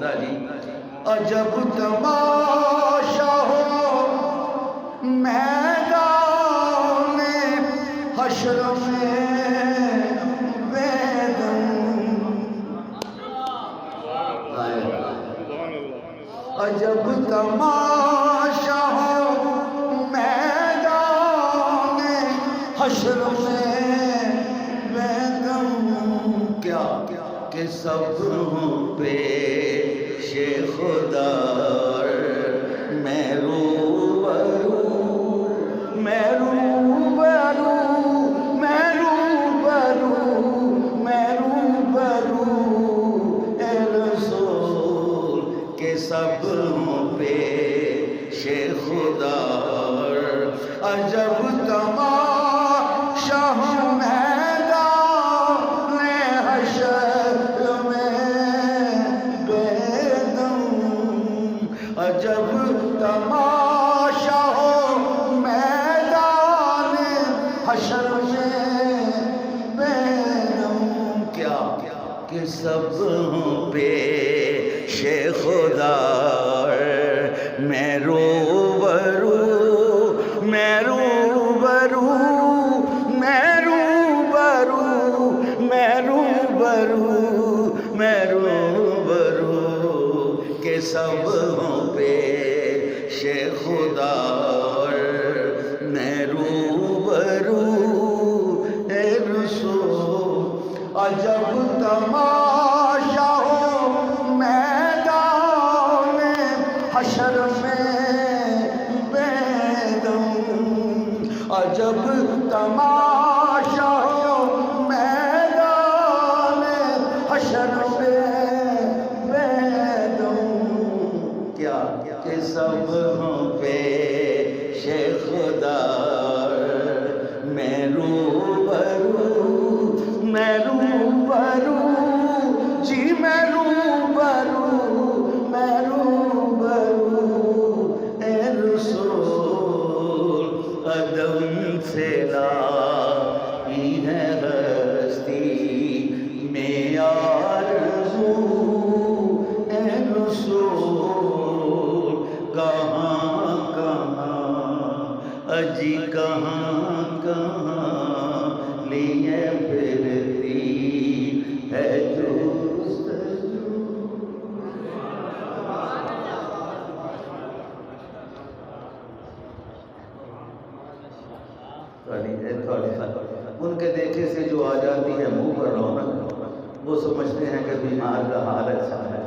عجب تماشا ہو میدان حشر میں عجب تماشا ہو میدان حشر میں بیدم کیا کہ سب پیش خدا میں روبرو میں روبرو میں روبرو میں روبرو اے رسول کہ سب پیش خدا عجب تماشا ہو میدان حشر میں بیدم عجب تماشا ہو میدان حشر میں بیدم کیا کہ سب پیش خدا میں روبرو میں روبرو میں روبرو میں روبرو میں روبرو کہ سب پیش خدا میں روبرو اے رسول عجب تماشا ہو میدان حشر میں بیدم عجب تماشا ہو میدان حشر میں بیدم کیا کہ سب پیش خدا میں روبرو میں روبرو جی میں روبرو میں روبرو اے رسول قدم سے لائی ہے ہستی میں آرزو اے رسول کہاں کہاں اجی کہاں کہاں لیے پھرتی ہے جستجو ان کے دیکھے سے جو آ جاتی ہے منہ پر رونق وہ سمجھتے ہیں کہ بیمار کا حال اچھا ہے